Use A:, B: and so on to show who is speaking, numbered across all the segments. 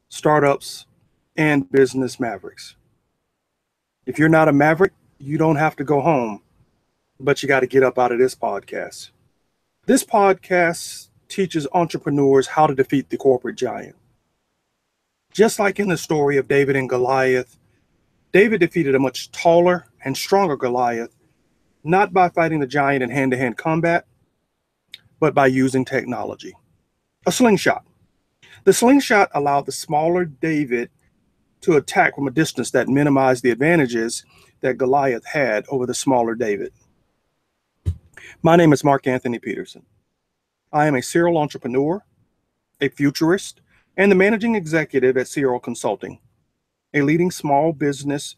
A: startups, and business mavericks. If you're not a maverick, you don't have to go home, but you got to get up out of this podcast. This podcast teaches entrepreneurs how to defeat the corporate giant. Just like in the story of David and Goliath, David defeated a much taller and stronger Goliath, not by fighting the giant in hand-to-hand combat, but by using technology. A slingshot. The slingshot allowed the smaller David to attack from a distance that minimized the advantages that Goliath had over the smaller David. My name is Mark Anthony Peterson. I am a serial entrepreneur, a futurist, and the managing executive at Serial Consulting, a leading small business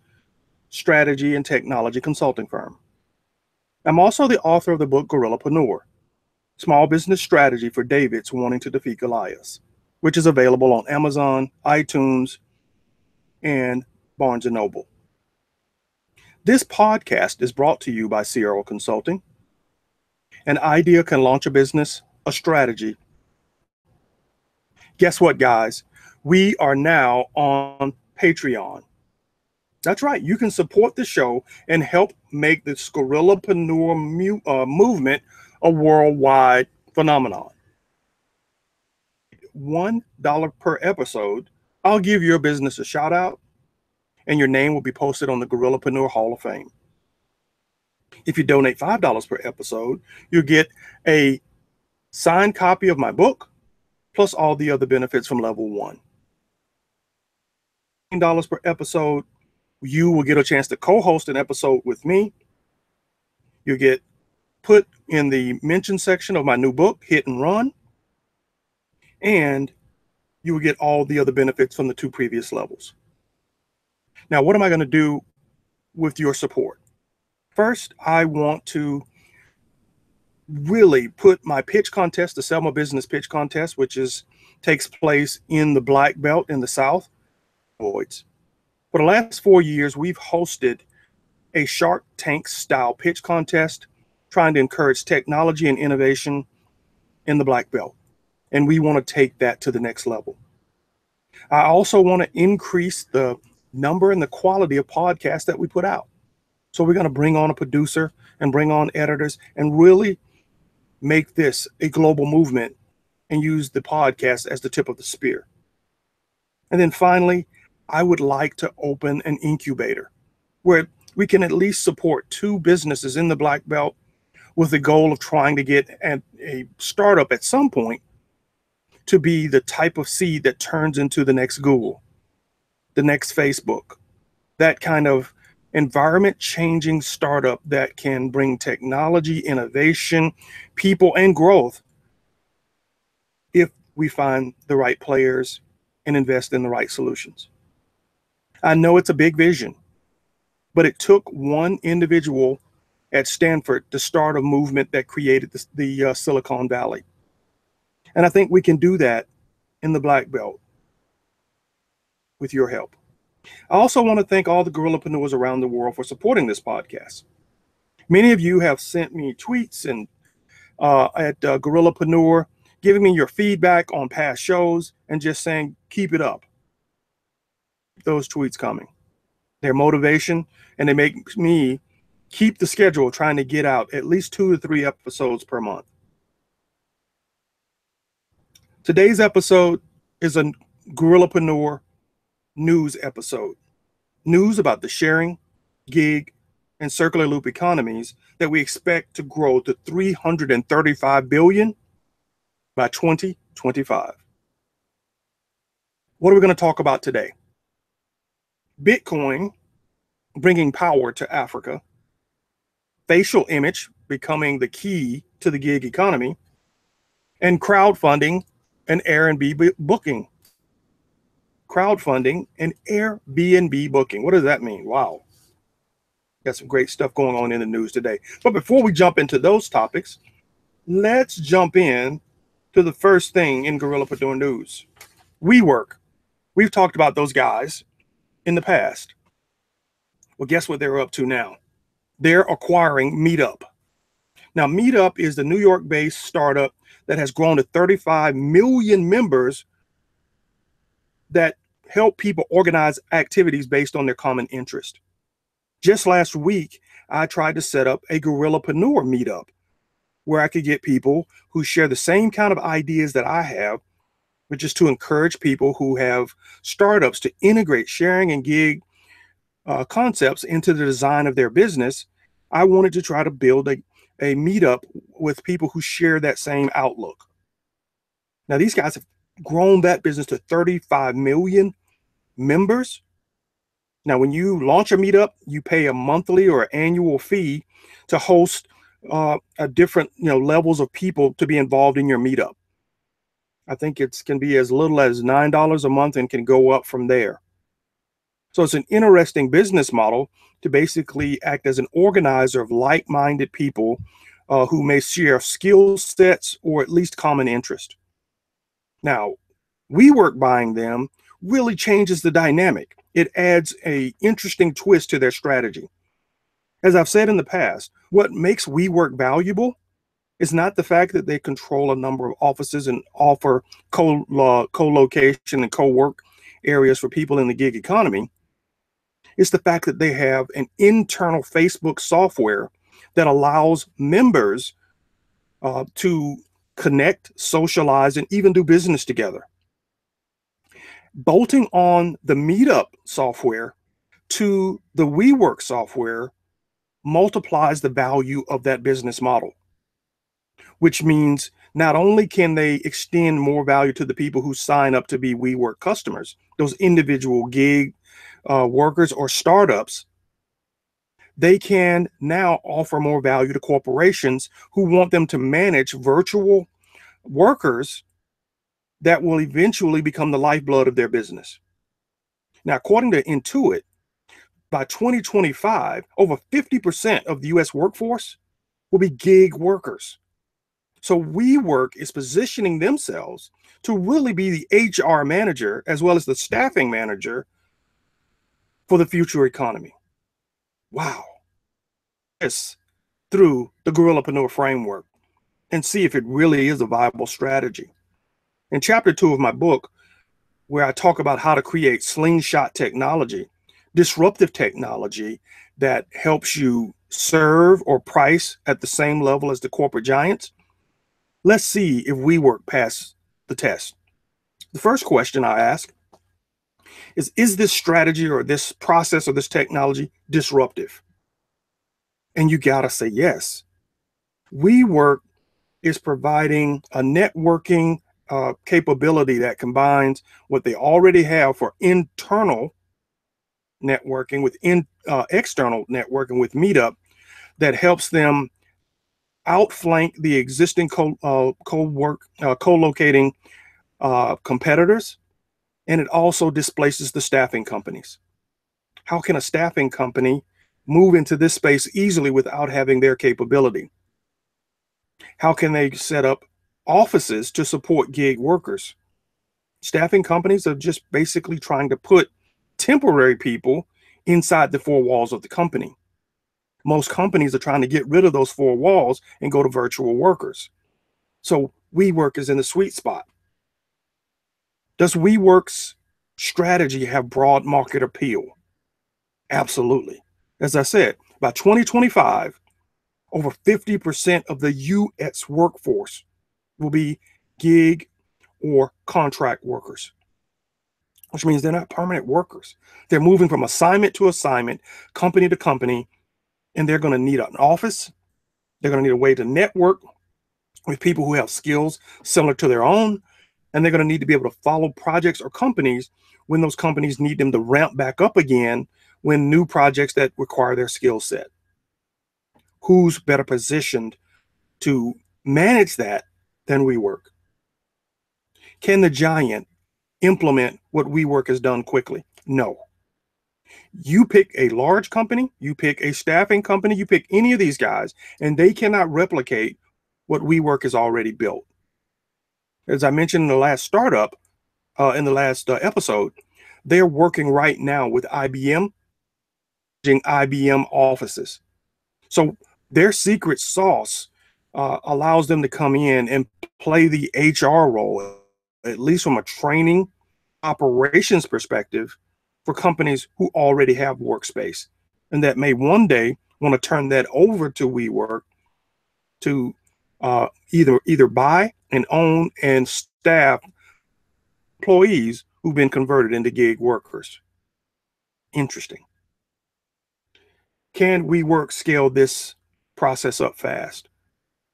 A: strategy and technology consulting firm. I'm also the author of the book Gorillapreneur, Small Business Strategy for Davids Wanting to Defeat Goliaths, which is available on Amazon, iTunes, and Barnes & Noble. This podcast is brought to you by Serial Consulting. An idea can launch a business, a strategy. Guess what, guys? We are now on Patreon. That's right. You can support the show and help make this Gorillapreneur movement a worldwide phenomenon. $1 per episode, I'll give your business a shout out, and your name will be posted on the Gorillapreneur Hall of Fame. If you donate $5 per episode, you'll get a signed copy of my book, plus all the other benefits from level 1. $10 per episode, you will get a chance to co-host an episode with me. You'll get put in the mention section of my new book, Hit and Run, and you will get all the other benefits from the 2 previous levels. Now, what am I going to do with your support? First, I want to really put my pitch contest, the Sell My Business pitch contest, which takes place in the Black Belt in the South. For the last 4 years, we've hosted a Shark Tank style pitch contest trying to encourage technology and innovation in the Black Belt. And we want to take that to the next level. I also want to increase the number and the quality of podcasts that we put out. So we're going to bring on a producer and bring on editors and really make this a global movement and use the podcast as the tip of the spear. And then finally, I would like to open an incubator where we can at least support 2 businesses in the Black Belt with the goal of trying to get a startup at some point to be the type of seed that turns into the next Google, the next Facebook, that kind of environment-changing startup that can bring technology, innovation, people, and growth if we find the right players and invest in the right solutions. I know it's a big vision, but it took one individual at Stanford to start a movement that created the Silicon Valley. And I think we can do that in the Black Belt with your help. I also want to thank all the Gorillapreneurs around the world for supporting this podcast. Many of you have sent me tweets and at Gorillapreneur, giving me your feedback on past shows and just saying, keep it up. Keep those tweets coming. They're motivation, and they make me keep the schedule trying to get out at least 2 to 3 episodes per month. Today's episode is a Gorillapreneur news episode. News about the sharing, gig, and circular loop economies that we expect to grow to $335 billion by 2025. What are we going to talk about today? Bitcoin bringing power to Africa, facial image becoming the key to the gig economy, and crowdfunding and Airbnb booking. Crowdfunding and Airbnb booking. What does that mean? Wow. Got some great stuff going on in the news today. But before we jump into those topics, let's jump in to the first thing in Gorillapreneur news. WeWork. We've talked about those guys in the past. Well, guess what they're up to now? They're acquiring Meetup. Now, Meetup is the New York-based startup that has grown to 35 million members that help people organize activities based on their common interest. Just last week, I tried to set up a Gorillapreneur meetup where I could get people who share the same kind of ideas that I have, which is to encourage people who have startups to integrate sharing and gig concepts into the design of their business. I wanted to try to build a meetup with people who share that same outlook. Now, these guys have grown that business to 35 million members. Now, when you launch a meetup, you pay a monthly or annual fee to host a different levels of people to be involved in your meetup. I think it can be as little as $9 a month and can go up from there. So it's an interesting business model to basically act as an organizer of like-minded people who may share skill sets or at least common interest. Now, WeWork buying them really changes the dynamic. It adds an interesting twist to their strategy. As I've said in the past, what makes WeWork valuable is not the fact that they control a number of offices and offer co-location and co-work areas for people in the gig economy. It's the fact that they have an internal Facebook software that allows members to connect, socialize, and even do business together. Bolting on the Meetup software to the WeWork software multiplies the value of that business model, which means not only can they extend more value to the people who sign up to be WeWork customers, those individual gig workers or startups, they can now offer more value to corporations who want them to manage virtual workers that will eventually become the lifeblood of their business. Now, according to Intuit, by 2025, over 50% of the US workforce will be gig workers. So WeWork is positioning themselves to really be the HR manager as well as the staffing manager for the future economy. Wow. This through the Gorillapreneur framework and see if it really is a viable strategy. In chapter 2 of my book, where I talk about how to create slingshot technology, disruptive technology that helps you serve or price at the same level as the corporate giants, let's see if WeWork passes the test. The first question I ask is this strategy or this process or this technology disruptive? And you gotta say yes. WeWork is providing a networking capability that combines what they already have for internal networking with external networking with Meetup that helps them outflank the existing co-locating competitors, and it also displaces the staffing companies. How can a staffing company move into this space easily without having their capability? How can they set up offices to support gig workers? Staffing companies are just basically trying to put temporary people inside the four walls of the company. Most companies are trying to get rid of those four walls and go to virtual workers. So WeWork is in the sweet spot. Does WeWork's strategy have broad market appeal? Absolutely. As I said, by 2025, over 50% of the US workforce will be gig or contract workers, which means they're not permanent workers. They're moving from assignment to assignment, company to company, and they're going to need an office. They're going to need a way to network with people who have skills similar to their own, and they're going to need to be able to follow projects or companies when those companies need them to ramp back up again when new projects that require their skill set. Who's better positioned to manage that than WeWork? Can the giant implement what WeWork has done quickly? No. You pick a large company, you pick a staffing company, you pick any of these guys, and they cannot replicate what WeWork has already built. As I mentioned in the last startup, in the last episode, they're working right now with IBM, IBM offices. So their secret sauce allows them to come in and play the HR role, at least from a training operations perspective for companies who already have workspace and that may one day want to turn that over to WeWork to either buy and own and staff employees who've been converted into gig workers. Interesting. Can WeWork scale this process up fast?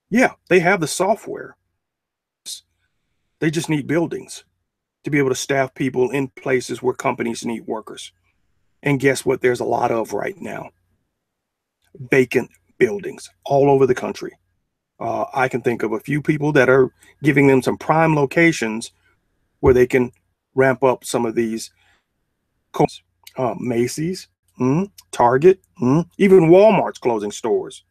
A: Yeah, they have the software. They just need buildings to be able to staff people in places where companies need workers. And guess what? There's a lot of right now. Vacant buildings all over the country. I can think of a few people that are giving them some prime locations where they can ramp up some of these Macy's, Target, even Walmart's closing stores.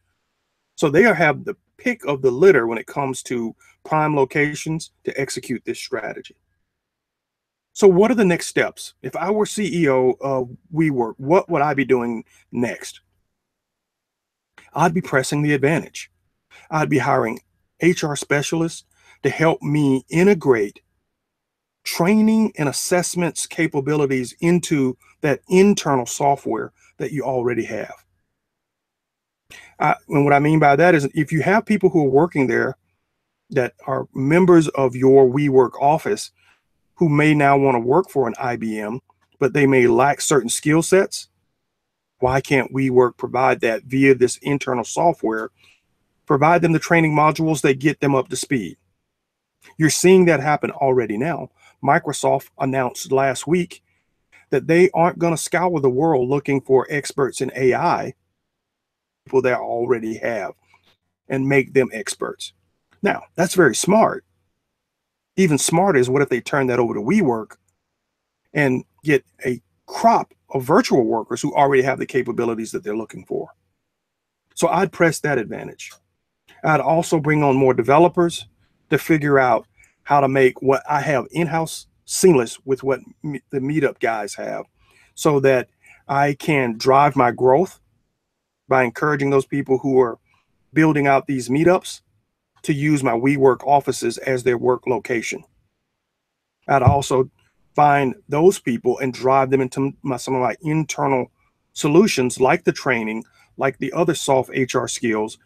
A: So they have the pick of the litter when it comes to prime locations to execute this strategy. So what are the next steps? If I were CEO of WeWork, what would I be doing next? I'd be pressing the advantage. I'd be hiring HR specialists to help me integrate training and assessments capabilities into that internal software that you already have. And what I mean by that is if you have people who are working there that are members of your WeWork office who may now want to work for an IBM, but they may lack certain skill sets, why can't WeWork provide that via this internal software, provide them the training modules that get them up to speed? You're seeing that happen already now. Microsoft announced last week that they aren't going to scour the world looking for experts in AI, people they already have, and make them experts. Now, that's very smart. Even smarter is what if they turn that over to WeWork and get a crop of virtual workers who already have the capabilities that they're looking for. So I'd press that advantage. I'd also bring on more developers to figure out how to make what I have in-house seamless with what the meetup guys have, so that I can drive my growth by encouraging those people who are building out these meetups to use my WeWork offices as their work location. I'd also find those people and drive them into some of my internal solutions, like the training, like the other soft HR skills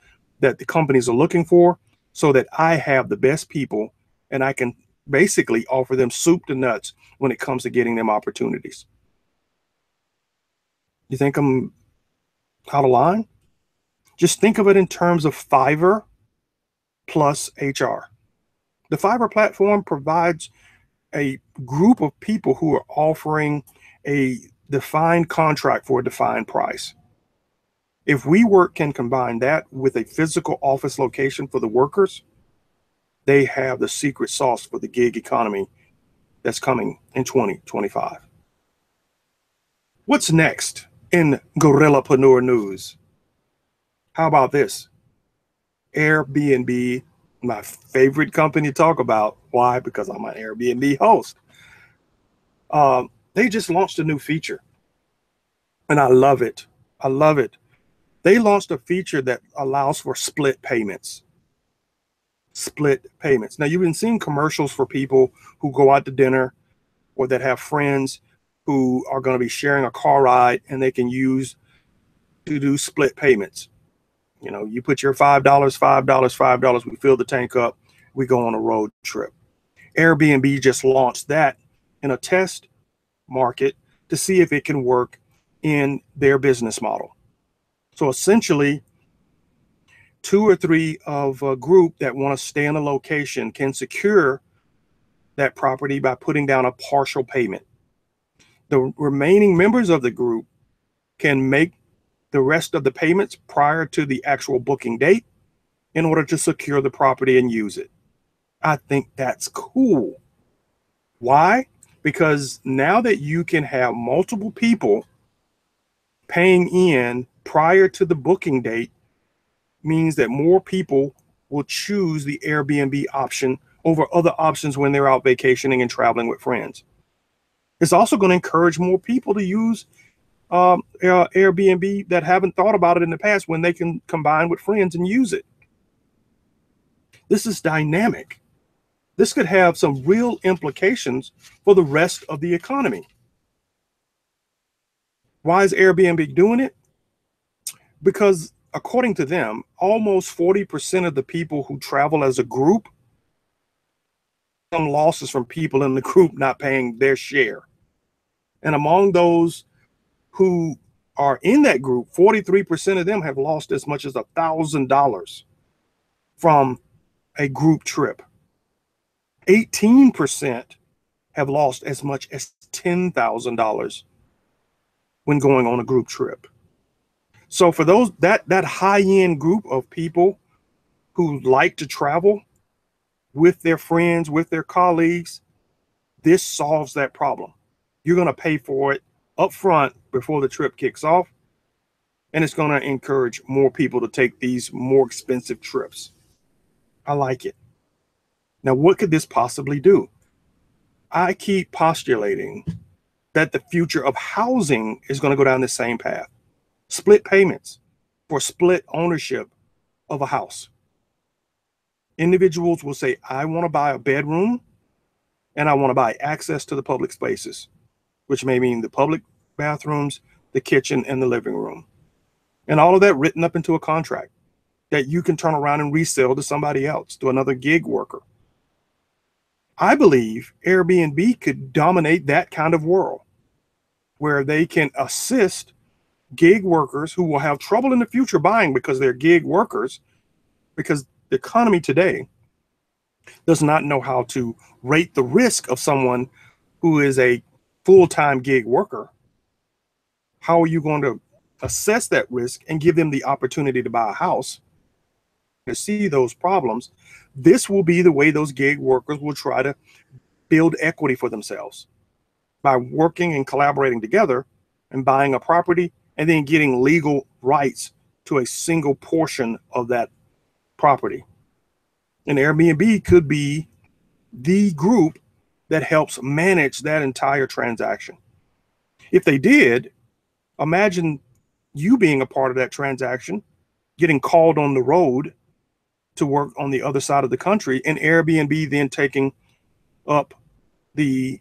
A: that the companies are looking for, so that I have the best people and I can basically offer them soup to nuts when it comes to getting them opportunities. You think I'm out of line? Just think of it in terms of Fiverr plus HR. The Fiverr platform provides a group of people who are offering a defined contract for a defined price. If WeWork can combine that with a physical office location for the workers, they have the secret sauce for the gig economy that's coming in 2025. What's next in Gorillapreneur news? How about this? Airbnb, my favorite company to talk about. Why? Because I'm an Airbnb host. They just launched a new feature, and I love it. I love it. They launched a feature that allows for split payments. Split payments. Now, you've been seeing commercials for people who go out to dinner or that have friends who are going to be sharing a car ride, and they can use to do split payments. You know, you put your $5, $5, we fill the tank up, we go on a road trip. Airbnb just launched that in a test market to see if it can work in their business model. So essentially, 2 or 3 of a group that want to stay in a location can secure that property by putting down a partial payment. The remaining members of the group can make the rest of the payments prior to the actual booking date in order to secure the property and use it. I think that's cool. Why? Because now that you can have multiple people paying in prior to the booking date means that more people will choose the Airbnb option over other options when they're out vacationing and traveling with friends. It's also going to encourage more people to use Airbnb that haven't thought about it in the past when they can combine with friends and use it. This is dynamic. This could have some real implications for the rest of the economy. Why is Airbnb doing it? Because according to them, almost 40% of the people who travel as a group, some losses from people in the group not paying their share. And among those who are in that group, 43% of them have lost as much as $1,000 from a group trip. 18% have lost as much as $10,000 when going on a group trip. So for those that high-end group of people who like to travel with their friends, with their colleagues, this solves that problem. You're going to pay for it up front before the trip kicks off, and it's going to encourage more people to take these more expensive trips. I like it. Now, what could this possibly do? I keep postulating that the future of housing is going to go down the same path. Split payments for split ownership of a house. Individuals will say, I want to buy a bedroom and I want to buy access to the public spaces, which may mean the public bathrooms, the kitchen, and the living room. And all of that written up into a contract that you can turn around and resell to somebody else, to another gig worker. I believe Airbnb could dominate that kind of world where they can assist gig workers who will have trouble in the future buying because they're gig workers, because the economy today does not know how to rate the risk of someone who is a full-time gig worker. How are you going to assess that risk and give them the opportunity to buy a house? To see those problems, this will be the way those gig workers will try to build equity for themselves by working and collaborating together and buying a property and then getting legal rights to a single portion of that property. And Airbnb could be the group that helps manage that entire transaction. If they did, imagine you being a part of that transaction, getting called on the road to work on the other side of the country, and Airbnb then taking up the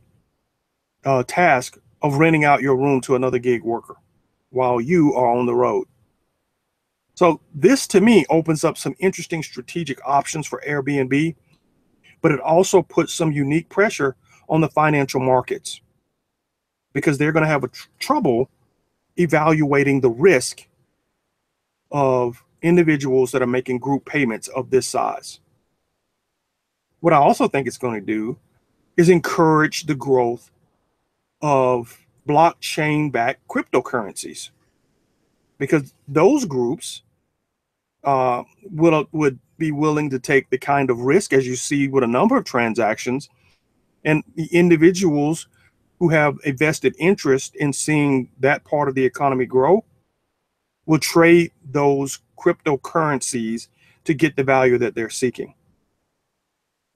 A: task of renting out your room to another gig worker while you are on the road. So this, to me, opens up some interesting strategic options for Airbnb, but it also puts some unique pressure on the financial markets because they're going to have trouble evaluating the risk of individuals that are making group payments of this size. What I also think it's going to do is encourage the growth of blockchain-backed cryptocurrencies, because those groups would be willing to take the kind of risk, as you see with a number of transactions, and the individuals who have a vested interest in seeing that part of the economy grow will trade those cryptocurrencies to get the value that they're seeking.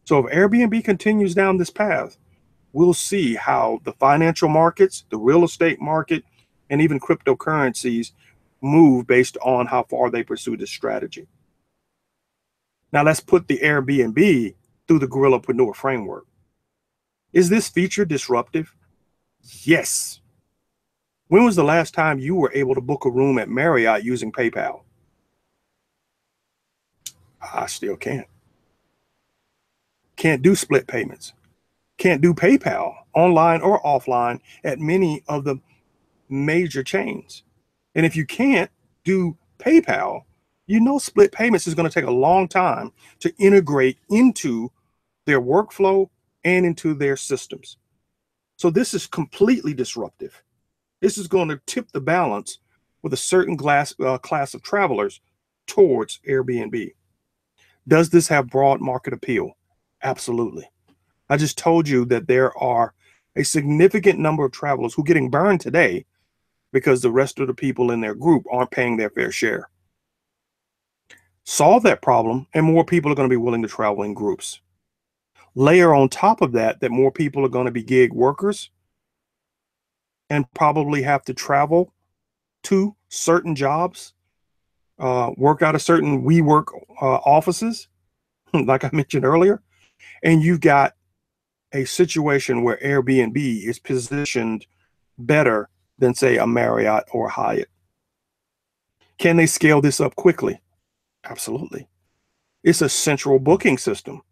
A: So if Airbnb continues down this path, we'll see how the financial markets, the real estate market, and even cryptocurrencies move based on how far they pursue this strategy. Now let's put the Airbnb through the Gorillapreneur framework. Is this feature disruptive? Yes. When was the last time you were able to book a room at Marriott using PayPal? I still can't. Can't do split payments. Can't do PayPal online or offline at many of the major chains. And if you can't do PayPal, you know split payments is going to take a long time to integrate into their workflow and into their systems. So this is completely disruptive. This is going to tip the balance with a certain class of travelers towards Airbnb. Does this have broad market appeal? Absolutely. I just told you that there are a significant number of travelers who are getting burned today because the rest of the people in their group aren't paying their fair share. Solve that problem, and more people are going to be willing to travel in groups. Layer on top of that more people are going to be gig workers and probably have to travel to certain jobs, work out of certain WeWork offices, like I mentioned earlier. And you've got a situation where Airbnb is positioned better than, say, a Marriott or a Hyatt. Can they scale this up quickly? Absolutely. It's a central booking system.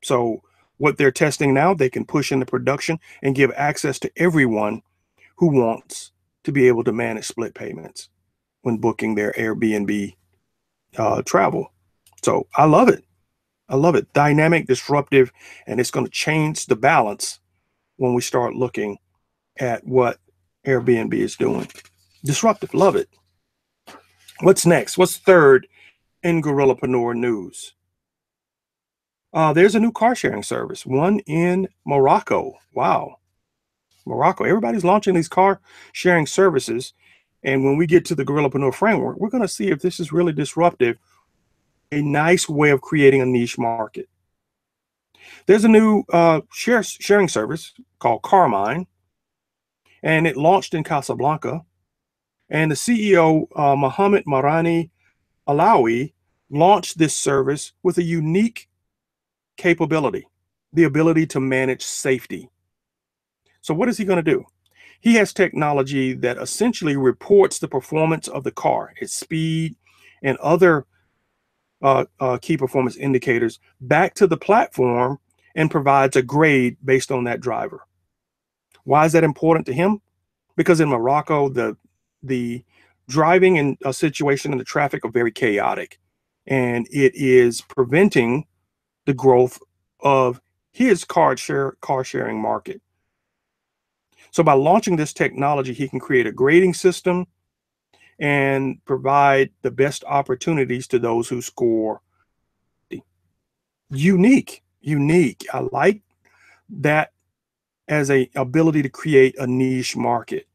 A: So what they're testing now, they can push into production and give access to everyone who wants to be able to manage split payments when booking their Airbnb travel. So I love it. I love it. Dynamic, disruptive, and it's going to change the balance when we start looking at what Airbnb is doing. Disruptive, love it. What's next? What's third in Gorillapreneur news? There's a new car sharing service, one in Morocco. Wow. Morocco. Everybody's launching these car sharing services. And when we get to the Gorillapreneur framework, we're going to see if this is really disruptive, a nice way of creating a niche market. There's a new sharing service called Carmine, and it launched in Casablanca. And the CEO, Mohammed Marani Alawi, launched this service with a unique capability, the ability to manage safety. So what is he going to do? He has technology that essentially reports the performance of the car, its speed, and other key performance indicators back to the platform and provides a grade based on that driver. Why is that important to him? Because in Morocco, the driving and situation and the traffic are very chaotic, and it is preventing the growth of his car sharing market. So by launching this technology, he can create a grading system and provide the best opportunities to those who score. Unique. I like that as a ability to create a niche market.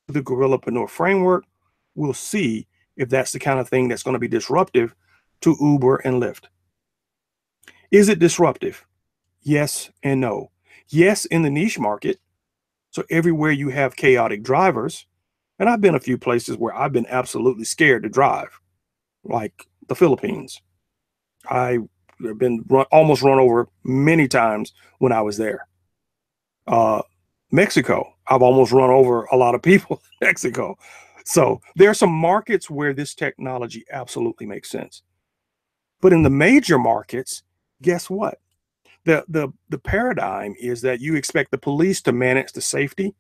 A: The Gorillapreneur framework, we'll see if that's the kind of thing that's going to be disruptive to Uber and Lyft. Is it disruptive? Yes and no. Yes, in the niche market. So everywhere you have chaotic drivers, and I've been a few places where I've been absolutely scared to drive, like the Philippines. I've been almost run over many times when I was there. Mexico, I've almost run over a lot of people in Mexico. So there are some markets where this technology absolutely makes sense. But in the major markets, guess what? The paradigm is that you expect the police to manage the safety,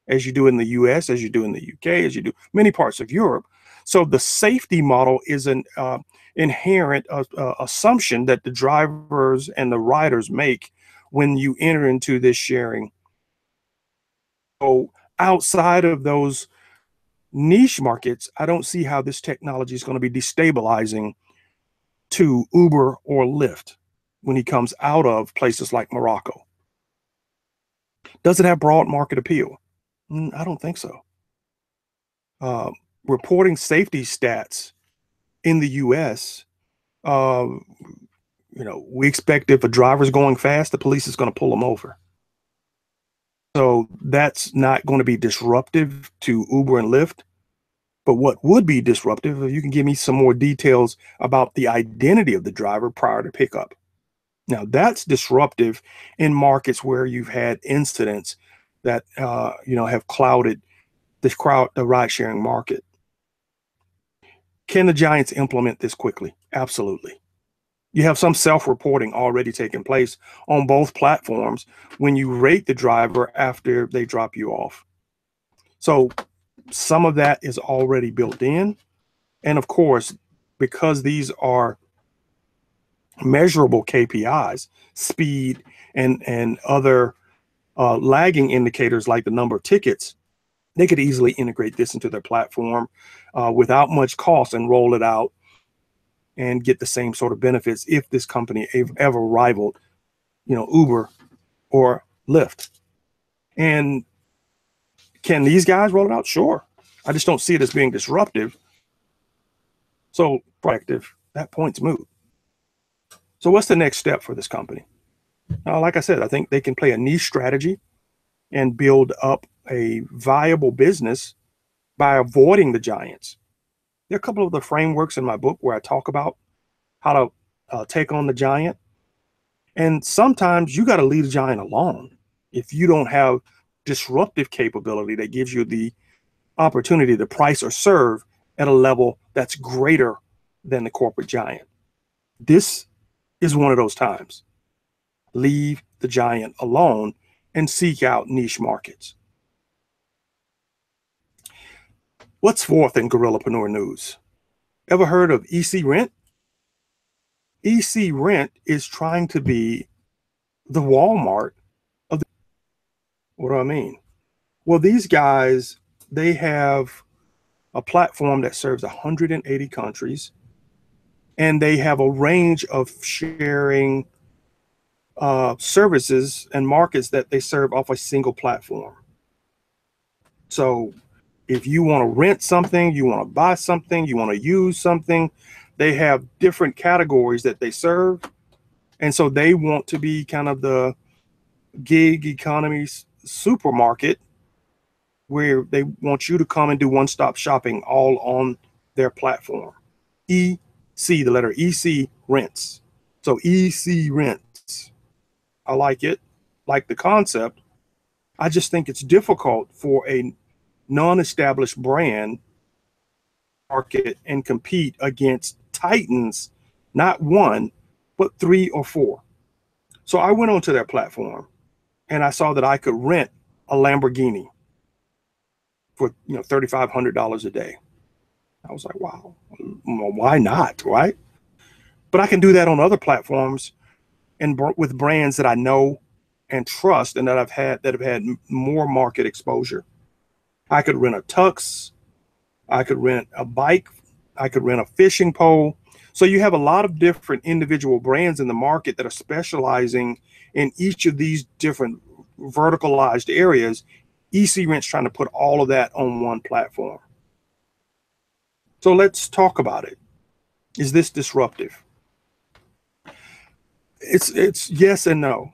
A: as you do in the US, as you do in the UK, as you do many parts of Europe. So the safety model is an inherent assumption that the drivers and the riders make when you enter into this sharing. So outside of those niche markets, I don't see how this technology is going to be destabilizing to Uber or Lyft when he comes out of places like Morocco. Does it have broad market appeal? I don't think so. Reporting safety stats in the US, we expect if a driver's going fast, the police is going to pull them over. So that's not going to be disruptive to Uber and Lyft. But what would be disruptive, if you can give me some more details about the identity of the driver prior to pickup. Now that's disruptive in markets where you've had incidents that have clouded the ride sharing market. Can the giants implement this quickly? Absolutely. You have some self-reporting already taking place on both platforms when you rate the driver after they drop you off. So some of that is already built in. And of course, because these are measurable KPIs, speed and other lagging indicators like the number of tickets, they could easily integrate this into their platform without much cost and roll it out and get the same sort of benefits if this company ever rivaled, Uber or Lyft. And can these guys roll it out? Sure. I just don't see it as being disruptive. So proactive, that point's moot. So what's the next step for this company? Like I said, I think they can play a niche strategy and build up a viable business by avoiding the giants. There are a couple of the frameworks in my book where I talk about how to take on the giant. And sometimes you got to leave the giant alone if you don't have disruptive capability that gives you the opportunity to price or serve at a level that's greater than the corporate giant. This is one of those times. Leave the giant alone and seek out niche markets. What's fourth in Gorillapreneur news? Ever heard of ECRent? ECRent is trying to be the Walmart of the. What do I mean? Well, these guys, they have a platform that serves 180 countries, and they have a range of sharing services and markets that they serve off a single platform. So if you want to rent something, you want to buy something, you want to use something, they have different categories that they serve. And so they want to be kind of the gig economy supermarket where they want you to come and do one-stop shopping all on their platform. EC, the letter EC rents. So EC rents. I like it, like the concept. I just think it's difficult for a non-established brand market and compete against titans, not one, but 3 or 4. So I went onto their platform and I saw that I could rent a Lamborghini for $3,500 a day. I was like, wow, well, why not, right? But I can do that on other platforms and with brands that I know and trust and that have had more market exposure. I could rent a tux, I could rent a bike, I could rent a fishing pole. So you have a lot of different individual brands in the market that are specializing in each of these different verticalized areas. ECRent's trying to put all of that on one platform. So let's talk about it. Is this disruptive? It's yes and no.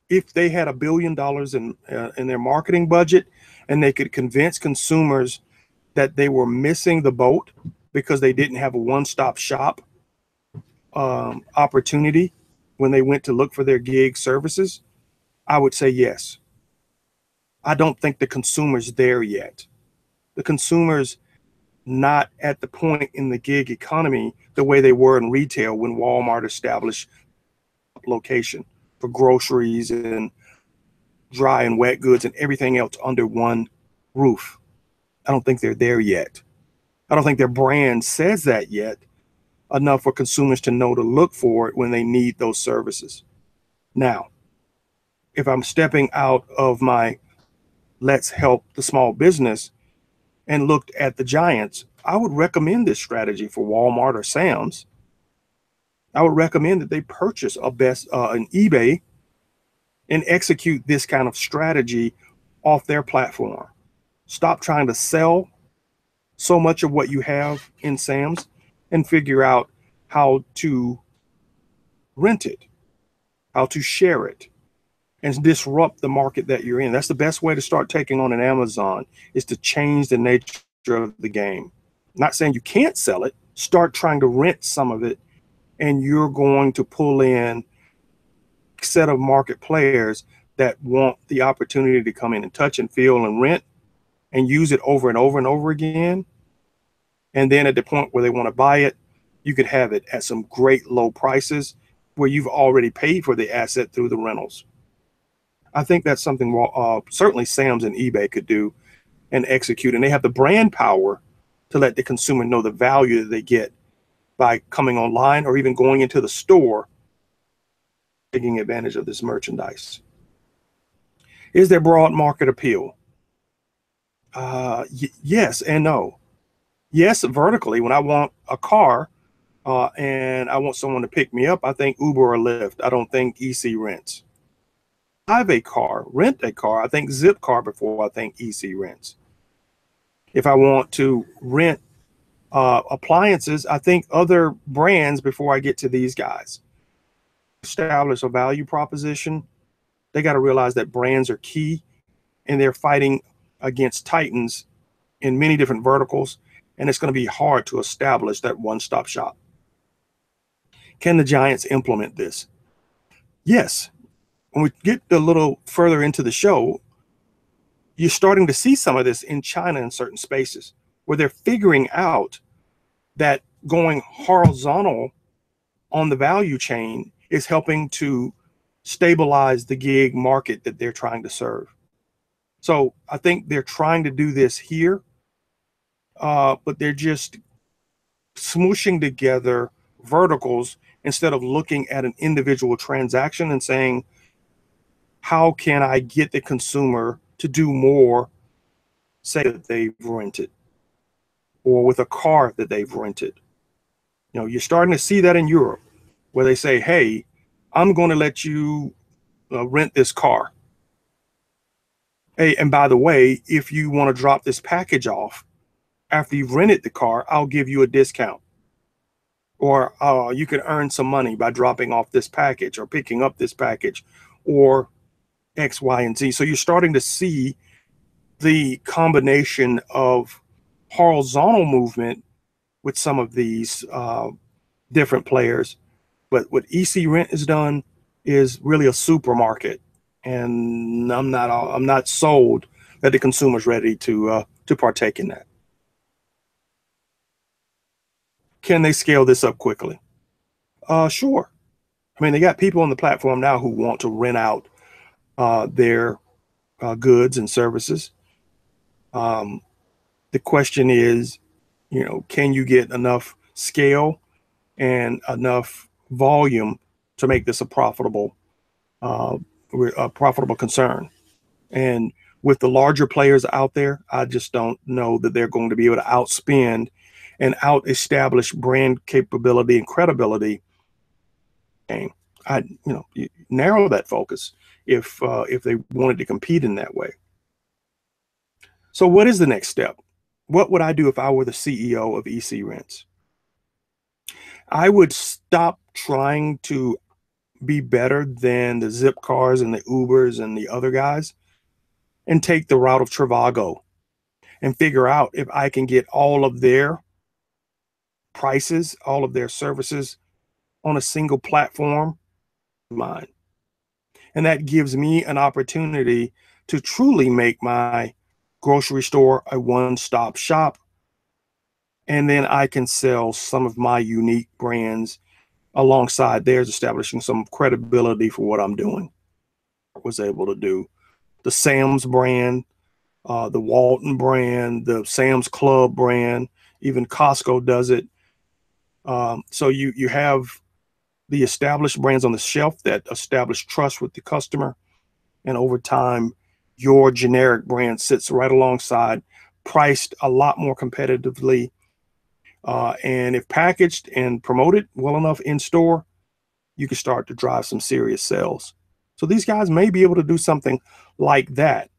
A: If they had $1 billion in their marketing budget and they could convince consumers that they were missing the boat because they didn't have a one-stop shop opportunity when they went to look for their gig services, I would say yes. I don't think the consumer's there yet. The consumer's not at the point in the gig economy the way they were in retail when Walmart established location for groceries and dry and wet goods and everything else under one roof. I don't think they're there yet. I don't think their brand says that yet enough for consumers to know to look for it when they need those services. Now, if I'm stepping out of my let's help the small business and looked at the giants, I would recommend this strategy for Walmart or Sam's. I would recommend that they purchase an eBay and execute this kind of strategy off their platform. Stop trying to sell so much of what you have in Sam's and figure out how to rent it, how to share it, and disrupt the market that you're in. That's the best way to start taking on an Amazon, is to change the nature of the game. I'm not saying you can't sell it. Start trying to rent some of it, and you're going to pull in a set of market players that want the opportunity to come in and touch and feel and rent and use it over and over and over again. And then at the point where they want to buy it, you could have it at some great low prices where you've already paid for the asset through the rentals. I think that's something certainly Sam's and eBay could do and execute. And they have the brand power to let the consumer know the value that they get by coming online or even going into the store, taking advantage of this merchandise. Is there broad market appeal? Yes and no. Yes, vertically, when I want a car and I want someone to pick me up, I think Uber or Lyft. I don't think ECRent. Drive a car, rent a car, I think Zipcar before I think ECRent. If I want to rent appliances, I think other brands before I get to these guys. Establish a value proposition. They got to realize that brands are key, and they're fighting against titans in many different verticals, and it's going to be hard to establish that one-stop shop. Can the giants implement this? Yes, when we get a little further into the show, you're starting to see some of this in China in certain spaces where they're figuring out that going horizontal on the value chain is helping to stabilize the gig market that they're trying to serve. So I think they're trying to do this here, but they're just smooshing together verticals instead of looking at an individual transaction and saying, how can I get the consumer to do more, say that they've rented, or with a car that they've rented. You know, you're starting to see that in Europe where they say, hey, I'm going to let you rent this car. Hey, and by the way, if you want to drop this package off after you've rented the car, I'll give you a discount. Or you can earn some money by dropping off this package or picking up this package or X, Y, and Z. So you're starting to see the combination of horizontal movement with some of these different players. But what ECRent has done is really a supermarket, and I'm not sold that the consumer's ready to partake in that. Can they scale this up quickly? Sure. I mean, they got people on the platform now who want to rent out their goods and services. The question is, you know, can you get enough scale and enough volume to make this a profitable concern? And with the larger players out there, I just don't know that they're going to be able to outspend and out establish brand capability and credibility. And you narrow that focus if they wanted to compete in that way. So what is the next step? What would I do if I were the CEO of ECRent? I would stop trying to be better than the Zipcars and the Ubers and the other guys and take the route of Trivago and figure out if I can get all of their prices, all of their services on a single platform, mine. And that gives me an opportunity to truly make my grocery store a one-stop shop. And then I can sell some of my unique brands alongside theirs, establishing some credibility for what I'm doing. I was able to do the Sam's brand, the Walton brand, the Sam's Club brand, even Costco does it. So you have the established brands on the shelf that establish trust with the customer. And over time, your generic brand sits right alongside, priced a lot more competitively. And if packaged and promoted well enough in store, you can start to drive some serious sales. So these guys may be able to do something like that.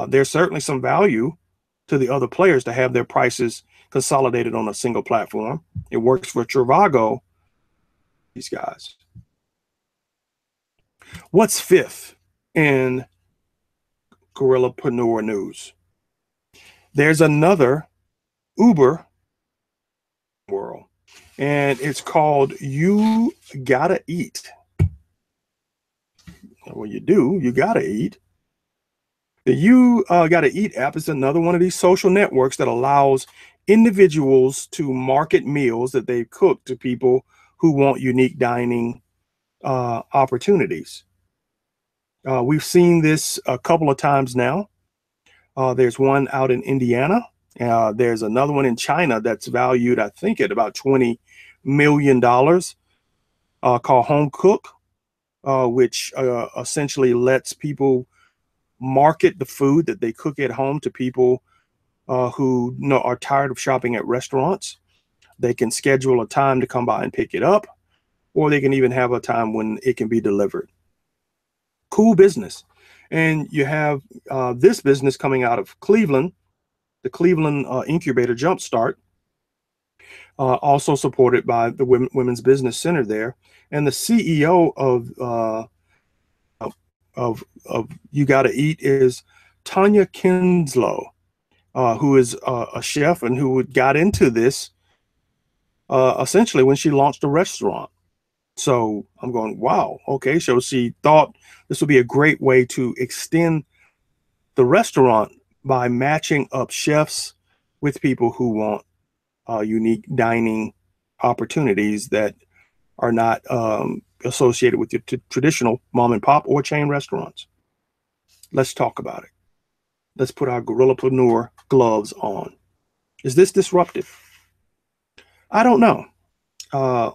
A: There's certainly some value to the other players to have their prices consolidated on a single platform. It works for Trivago, these guys. What's fifth in Gorillapreneur news? There's another Uber world, and it's called You Gotta Eat. Well, you gotta eat. The You Gotta Eat app is another one of these social networks that allows individuals to market meals that they cook to people who want unique dining opportunities. We've seen this a couple of times now. There's one out in Indiana. There's another one in China that's valued, I think, at about $20 million, called Home Cook, which essentially lets people market the food that they cook at home to people who are tired of shopping at restaurants. They can schedule a time to come by and pick it up, or they can even have a time when it can be delivered. Cool business. And you have this business coming out of Cleveland, the Cleveland Incubator Jumpstart, also supported by the Women's Business Center there. And the CEO of You Gotta Eat is Tanya Kinslow, who is a chef and who got into this essentially when she launched a restaurant. So I'm going, wow, okay. So she thought this would be a great way to extend the restaurant by matching up chefs with people who want unique dining opportunities that are not associated with your traditional mom and pop or chain restaurants. Let's talk about it. Let's put our Gorillapreneur gloves on. Is this disruptive? I don't know. Uh,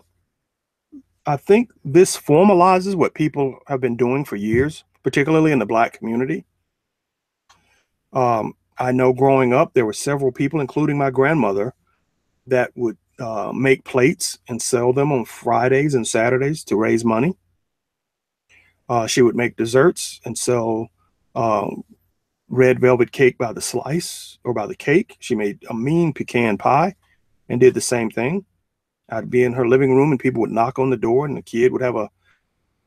A: I think this formalizes what people have been doing for years, particularly in the Black community. I know growing up, there were several people, including my grandmother, that would make plates and sell them on Fridays and Saturdays to raise money. She would make desserts and sell red velvet cake by the slice or by the cake. She made a mean pecan pie and did the same thing. I'd be in her living room and people would knock on the door and the kid would have a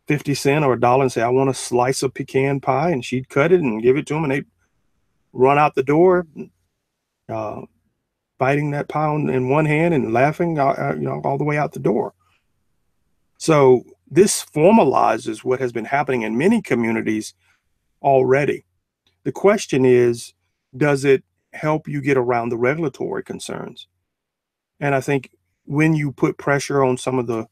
A: 50 cent or $1 and say, I want a slice of pecan pie. And she'd cut it and give it to them and they'd run out the door, biting that pie in one hand and laughing, all the way out the door. So this formalizes what has been happening in many communities already. The question is, does it help you get around the regulatory concerns? And I think when you put pressure on some of the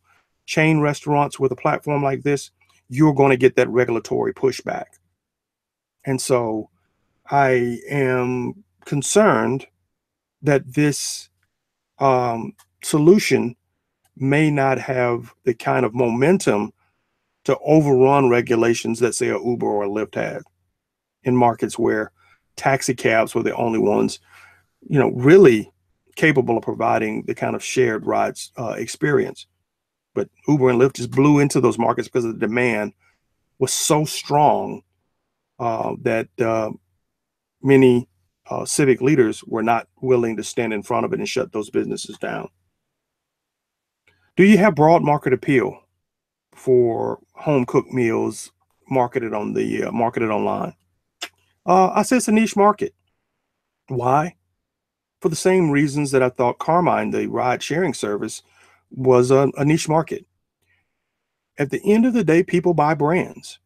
A: chain restaurants with a platform like this, you're going to get that regulatory pushback. And so I am concerned that this solution may not have the kind of momentum to overrun regulations that say a Uber or a Lyft had in markets where taxi cabs were the only ones, really capable of providing the kind of shared rides experience. But Uber and Lyft just blew into those markets because the demand was so strong that many civic leaders were not willing to stand in front of it and shut those businesses down. Do you have broad market appeal for home cooked meals marketed on the marketed online? I say it's a niche market. Why? For the same reasons that I thought Carmine, the ride sharing service, was a niche market. At the end of the day, people buy brands.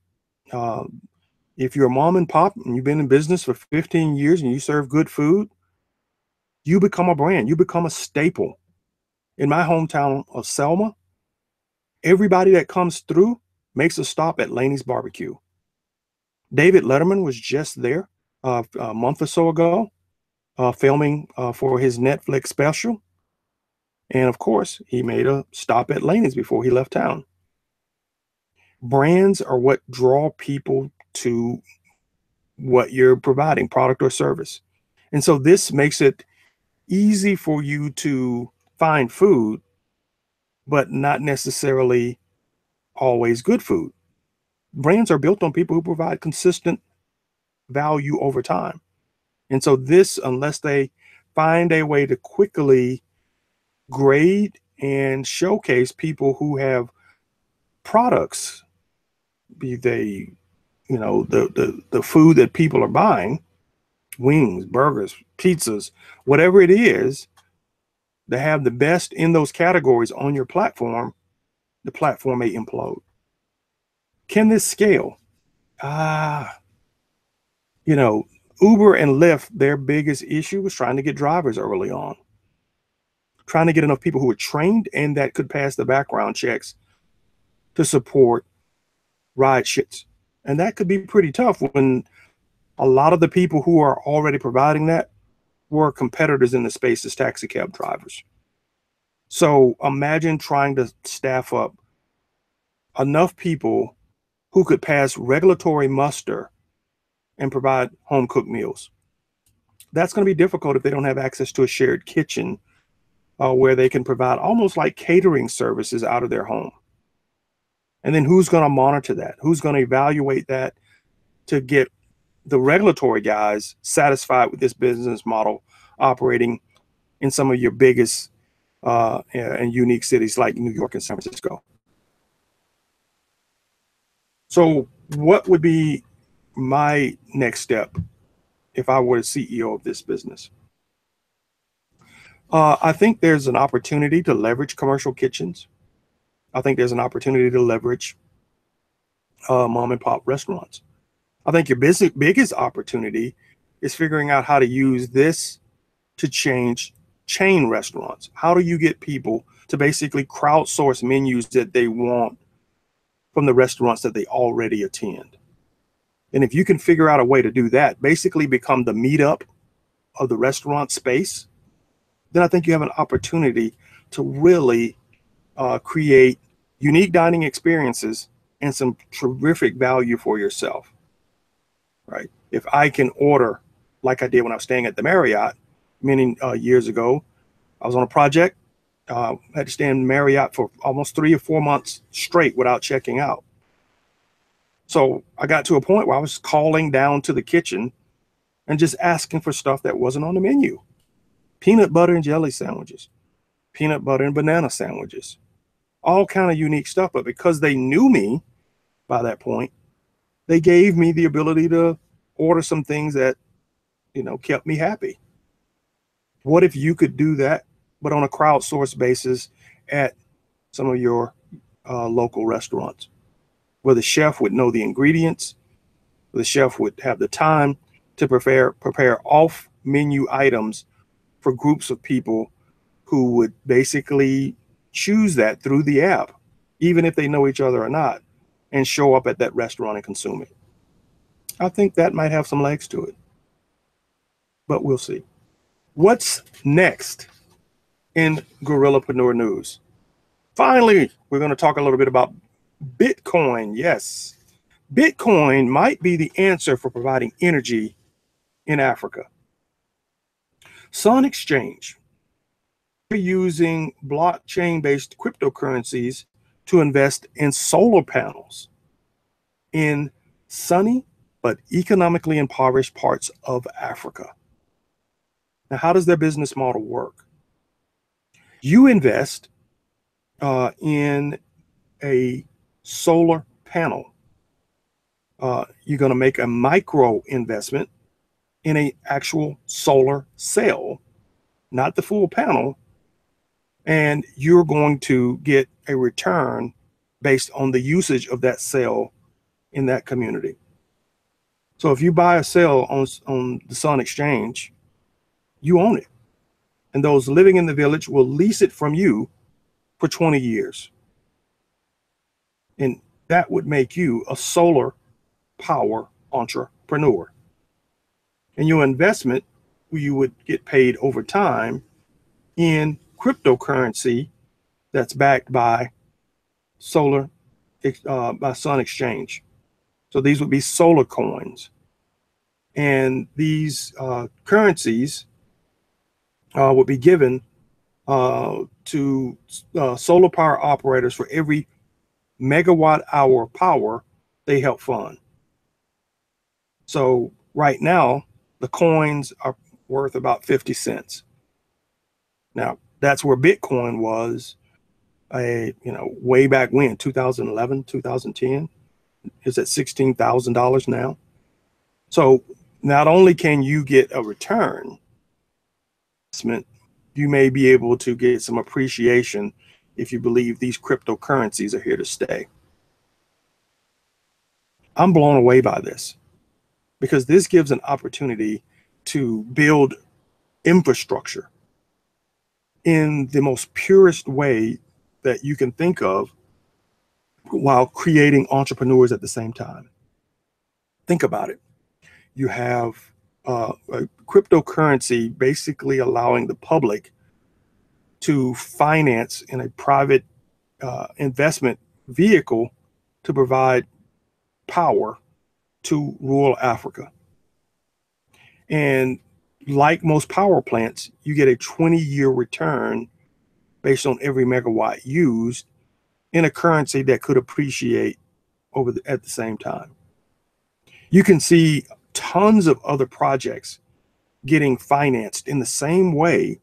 A: If you're a mom and pop and you've been in business for 15 years and you serve good food, you become a brand. You become a staple. In my hometown of Selma, everybody that comes through makes a stop at Laney's Barbecue. David Letterman was just there a month or so ago, filming for his Netflix special. And of course, he made a stop at Laney's before he left town. Brands are what draw people to what you're providing, product or service. And so this makes it easy for you to find food, but not necessarily always good food. Brands are built on people who provide consistent value over time. And so this, unless they find a way to quickly grade and showcase people who have products, be they, the food that people are buying, wings, burgers, pizzas, whatever it is, to have the best in those categories on your platform, the platform may implode. Can this scale? Uber and Lyft, their biggest issue was trying to get drivers early on, trying to get enough people who were trained and that could pass the background checks to support ride shits. And that could be pretty tough when a lot of the people who are already providing that were competitors in the space as taxi cab drivers. So imagine trying to staff up enough people who could pass regulatory muster and provide home cooked meals. That's going to be difficult if they don't have access to a shared kitchen where they can provide almost like catering services out of their home. And then who's going to monitor that? Who's going to evaluate that to get the regulatory guys satisfied with this business model operating in some of your biggest and unique cities like New York and San Francisco? So what would be my next step if I were the CEO of this business? I think there's an opportunity to leverage commercial kitchens. I think there's an opportunity to leverage mom and pop restaurants. I think your biggest opportunity is figuring out how to use this to change chain restaurants. How do you get people to basically crowdsource menus that they want from the restaurants that they already attend? And if you can figure out a way to do that, basically become the meetup of the restaurant space, then I think you have an opportunity to really create unique dining experiences and some terrific value for yourself, right? If I can order, like I did when I was staying at the Marriott many years ago, I was on a project, had to stay in Marriott for almost 3 or 4 months straight without checking out. So I got to a point where I was calling down to the kitchen and just asking for stuff that wasn't on the menu. Peanut butter and jelly sandwiches, peanut butter and banana sandwiches, all kind of unique stuff. But because they knew me by that point, they gave me the ability to order some things that, you know, kept me happy. What if you could do that, but on a crowdsourced basis at some of your local restaurants, where the chef would know the ingredients, where the chef would have the time to prepare off menu items for groups of people who would basically choose that through the app, even if they know each other or not, and show up at that restaurant and consume it. I think that might have some legs to it, but we'll see. What's next in Gorillapreneur news? Finally, we're going to talk a little bit about Bitcoin. Yes, Bitcoin might be the answer for providing energy in Africa. Sun Exchange are using blockchain-based cryptocurrencies to invest in solar panels in sunny but economically impoverished parts of Africa. Now, how does their business model work? You invest in a solar panel. You're going to make a micro investment in an actual solar cell, not the full panel, and you're going to get a return based on the usage of that cell in that community. So if you buy a cell on the Sun Exchange, you own it. And those living in the village will lease it from you for 20 years. And that would make you a solar power entrepreneur. And your investment, you would get paid over time in cryptocurrency that's backed by by Sun Exchange. So these would be solar coins. And these currencies would be given to solar power operators for every megawatt hour of power they help fund. So right now, the coins are worth about 50 cents. Now, that's where Bitcoin was way back when, 2011, 2010. It's at $16,000 now. So not only can you get a return, you may be able to get some appreciation if you believe these cryptocurrencies are here to stay. I'm blown away by this because this gives an opportunity to build infrastructure in the most purest way that you can think of while creating entrepreneurs at the same time. Think about it. You have a cryptocurrency basically allowing the public to finance in a private investment vehicle to provide power to rural Africa. And like most power plants, you get a 20-year return based on every megawatt used in a currency that could appreciate at the same time. You can see tons of other projects getting financed in the same way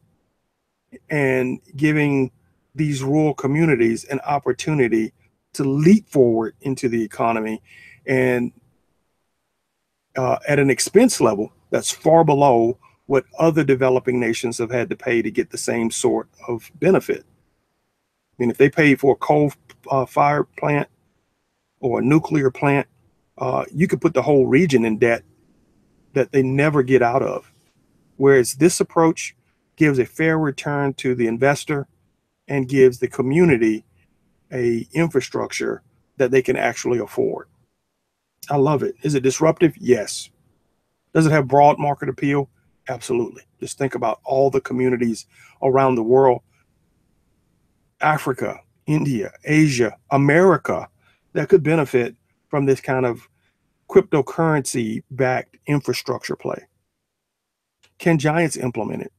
A: and giving these rural communities an opportunity to leap forward into the economy and at an expense level that's far below what other developing nations have had to pay to get the same sort of benefit. mean, if they paid for a coal fire plant or a nuclear plant, you could put the whole region in debt that they never get out of. Whereas this approach gives a fair return to the investor and gives the community a infrastructure that they can actually afford. I love it. Is it disruptive? Yes. Does it have broad market appeal? Absolutely. Just think about all the communities around the world, Africa, India, Asia, America, that could benefit from this kind of cryptocurrency-backed infrastructure play. Can giants implement it?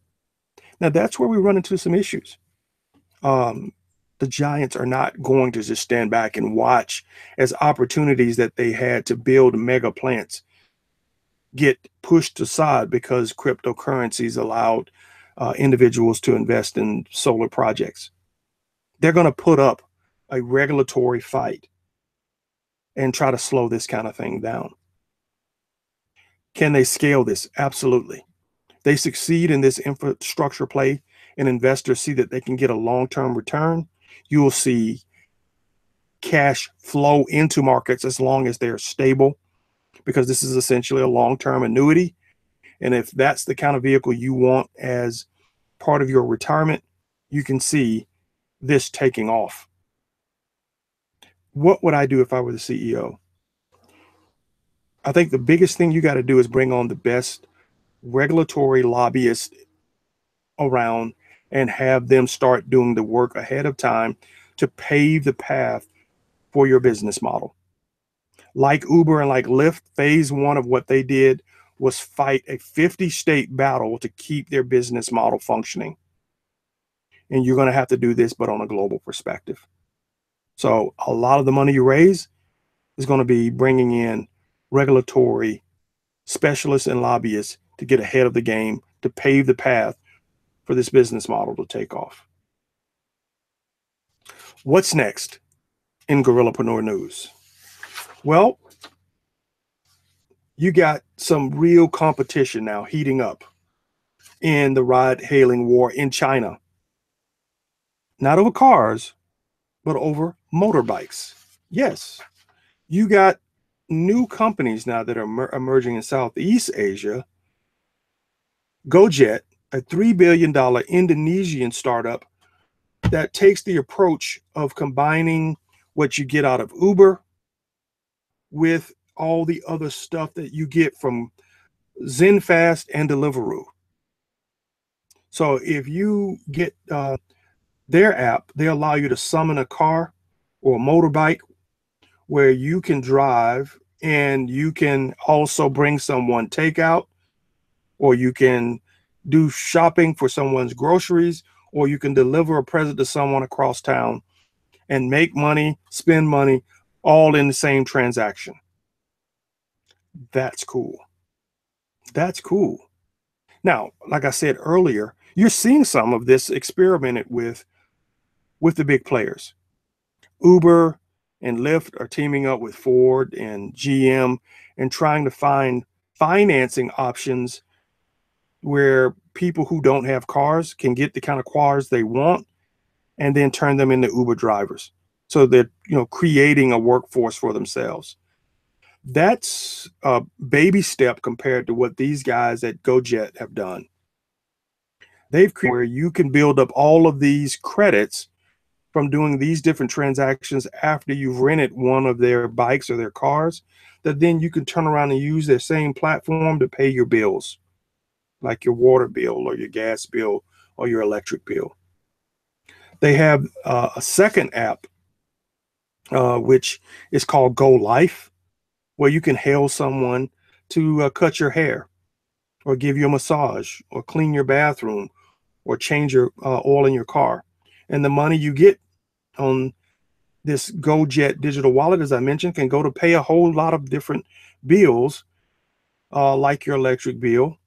A: Now, that's where we run into some issues. The giants are not going to just stand back and watch as opportunities that they had to build mega plants get pushed aside because cryptocurrencies allowed individuals to invest in solar projects. They're going to put up a regulatory fight and try to slow this kind of thing down. Can they scale this? Absolutely. They succeed in this infrastructure play and investors see that they can get a long-term return. You will see cash flow into markets as long as they're stable, because this is essentially a long-term annuity. And if that's the kind of vehicle you want as part of your retirement, you can see this taking off. What would I do if I were the CEO? I think the biggest thing you got to do is bring on the best regulatory lobbyists around and have them start doing the work ahead of time to pave the path for your business model. Like Uber and like Lyft, phase one of what they did was fight a 50-state battle to keep their business model functioning. And you're going to have to do this, but on a global perspective. So a lot of the money you raise is going to be bringing in regulatory specialists and lobbyists to get ahead of the game, to pave the path for this business model to take off. What's next in Gorillapreneur news? Well, you got some real competition now heating up in the ride-hailing war in China. Not over cars, but over motorbikes. Yes, you got new companies now that are emerging in Southeast Asia. GoJet, a $3 billion Indonesian startup that takes the approach of combining what you get out of Uber with all the other stuff that you get from ZenFast and Deliveroo. So if you get their app, they allow you to summon a car or a motorbike where you can drive, and you can also bring someone takeout, or you can do shopping for someone's groceries, or you can deliver a present to someone across town and make money, spend money, all in the same transaction. That's cool. That's cool. Now, like I said earlier, you're seeing some of this experimented with the big players. Uber and Lyft are teaming up with Ford and GM and trying to find financing options where people who don't have cars can get the kind of cars they want and then turn them into Uber drivers. So they're, creating a workforce for themselves. That's a baby step compared to what these guys at GoJet have done. They've created where you can build up all of these credits from doing these different transactions after you've rented one of their bikes or their cars, that then you can turn around and use their same platform to pay your bills, like your water bill or your gas bill or your electric bill. They have a second app, which is called GoLife, where you can hail someone to cut your hair or give you a massage or clean your bathroom or change your oil in your car. And the money you get on this GoJet digital wallet, as I mentioned, can go to pay a whole lot of different bills, like your electric bill,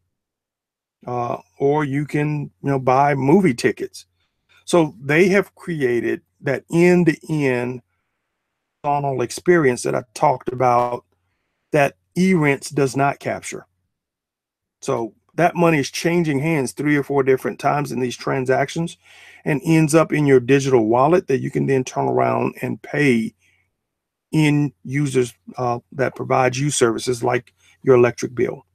A: or you can buy movie tickets. So they have created that end-to-end funnel experience that I talked about that ECRent does not capture. So that money is changing hands 3 or 4 different times in these transactions and ends up in your digital wallet that you can then turn around and pay in users that provide you services like your electric bill.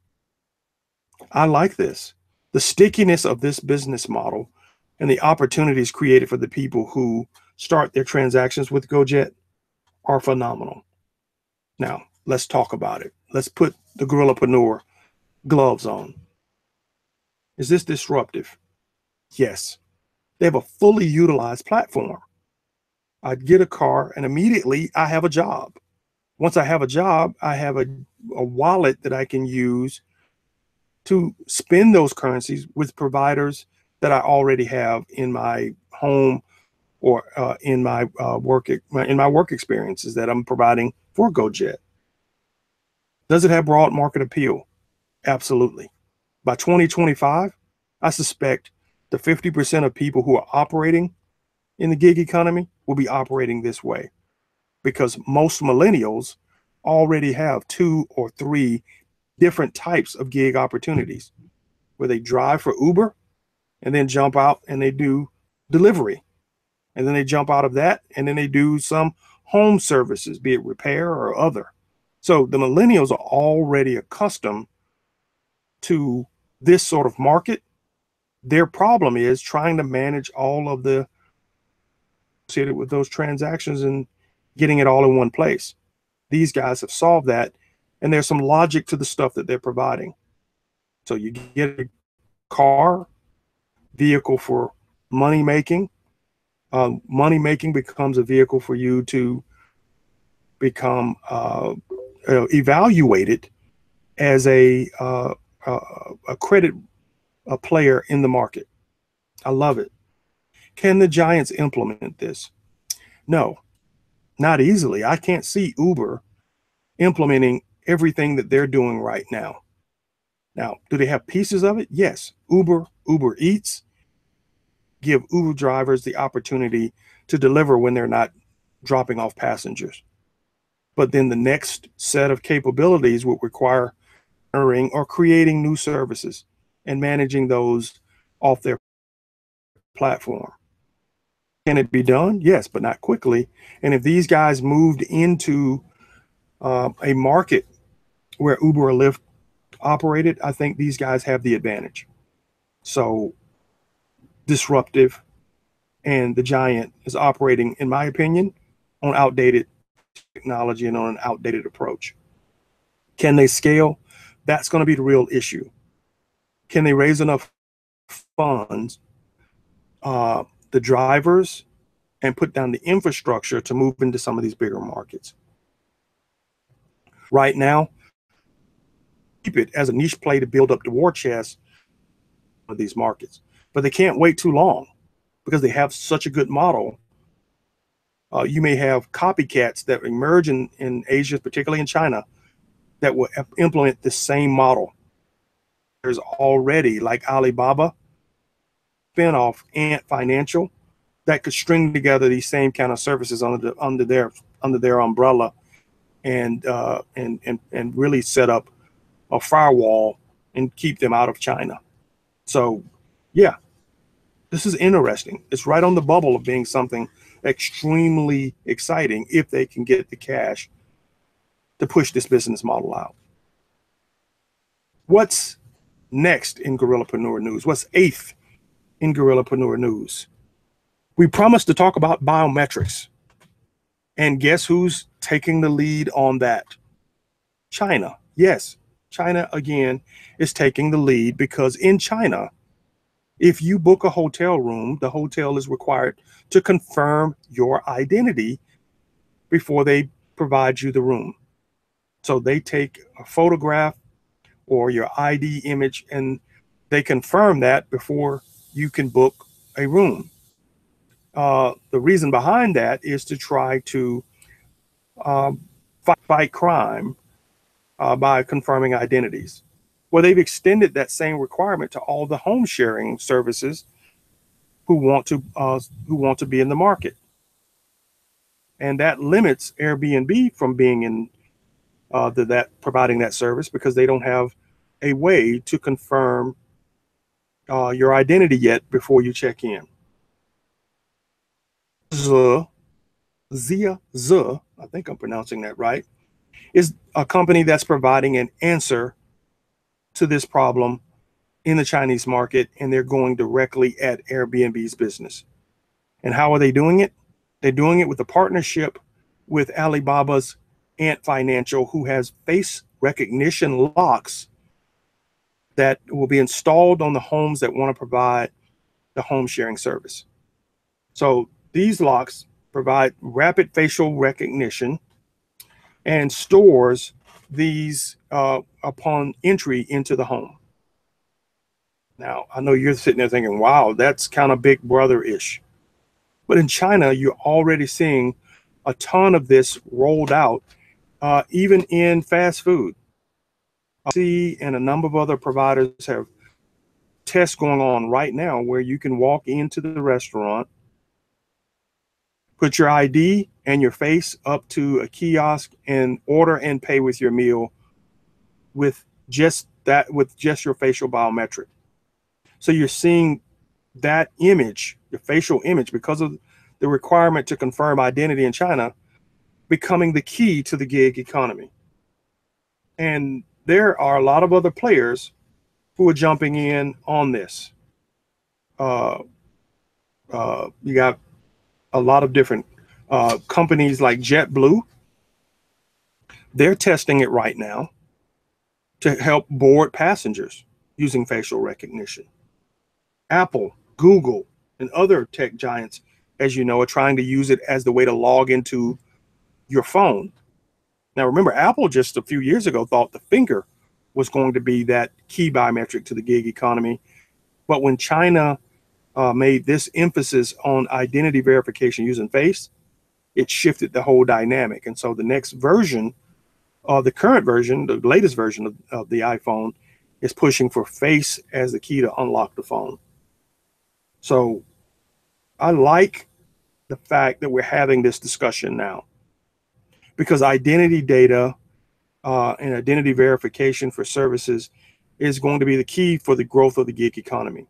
A: I like this. The stickiness of this business model and the opportunities created for the people who start their transactions with GoJet are phenomenal. Now, let's talk about it. Let's put the Gorillapreneur gloves on. Is this disruptive? Yes. They have a fully utilized platform. I'd get a car and immediately I have a job. Once I have a job, I have a wallet that I can use to spend those currencies with providers that I already have in my home or in my work experiences that I'm providing for GoJet. Does it have broad market appeal? Absolutely. By 2025, I suspect the 50% of people who are operating in the gig economy will be operating this way, because most millennials already have 2 or 3 different types of gig opportunities where they drive for Uber and then jump out and they do delivery. And then they jump out of that and then they do some home services, be it repair or other. So the millennials are already accustomed to this sort of market. Their problem is trying to manage all of the associated with those transactions and getting it all in one place. These guys have solved that, and there's some logic to the stuff that they're providing. So you get a car, vehicle for money making. Money making becomes a vehicle for you to become evaluated as a credit player in the market. I love it. Can the giants implement this? No, not easily. I can't see Uber implementing everything that they're doing right now. Now, do they have pieces of it? Yes. Uber Eats give Uber drivers the opportunity to deliver when they're not dropping off passengers. But then the next set of capabilities would require hiring or creating new services and managing those off their platform. Can it be done? Yes, but not quickly. And if these guys moved into a market where Uber or Lyft operated, I think these guys have the advantage. So disruptive, and the giant is operating, in my opinion, on outdated technology and on an outdated approach. Can they scale? That's going to be the real issue. Can they raise enough funds, the drivers, and put down the infrastructure to move into some of these bigger markets? Right now, keep it as a niche play to build up the war chest of these markets. But they can't wait too long because they have such a good model. You may have copycats that emerge in Asia, particularly in China, that will implement the same model. There's already, like Alibaba, spin-off Ant Financial, that could string together these same kind of services under their umbrella, and really set up a firewall and keep them out of China. So, yeah, this is interesting. It's right on the bubble of being something extremely exciting if they can get the cash to push this business model out. What's next in Gorillapreneur news? What's 8th in Gorillapreneur news? We promised to talk about biometrics. And guess who's taking the lead on that? China. Yes, China again is taking the lead, because in China, if you book a hotel room, the hotel is required to confirm your identity before they provide you the room. So they take a photograph or your ID image and they confirm that before you can book a room. The reason behind that is to try to fight crime by confirming identities. Well, they've extended that same requirement to all the home sharing services who want to be in the market, and that limits Airbnb from being in providing that service, because they don't have a way to confirm your identity yet before you check in. Zia, I think I'm pronouncing that right, is a company that's providing an answer to this problem in the Chinese market, and they're going directly at Airbnb's business. And how are they doing it? They're doing it with a partnership with Alibaba's Ant Financial, who has face recognition locks that will be installed on the homes that want to provide the home sharing service. So these locks provide rapid facial recognition and stores these upon entry into the home. Now, I know you're sitting there thinking, wow, that's kind of Big Brother-ish. But in China, you're already seeing a ton of this rolled out, even in fast food. See, and a number of other providers have tests going on right now where you can walk into the restaurant, put your ID and your face up to a kiosk and order and pay with your meal with just your facial biometric. So you're seeing that image, your facial image, because of the requirement to confirm identity in China, becoming the key to the gig economy. And there are a lot of other players who are jumping in on this. You got a lot of different companies like JetBlue. They're testing it right now to help board passengers using facial recognition. Apple, Google, and other tech giants, as you know, are trying to use it as the way to log into your phone. Now, remember, Apple just a few years ago thought the finger was going to be that key biometric to the gig economy. But when China made this emphasis on identity verification using face, it shifted the whole dynamic. And so the next version, the current version, the latest version of the iPhone, is pushing for face as the key to unlock the phone. So I like the fact that we're having this discussion now, because identity data and identity verification for services is going to be the key for the growth of the gig economy.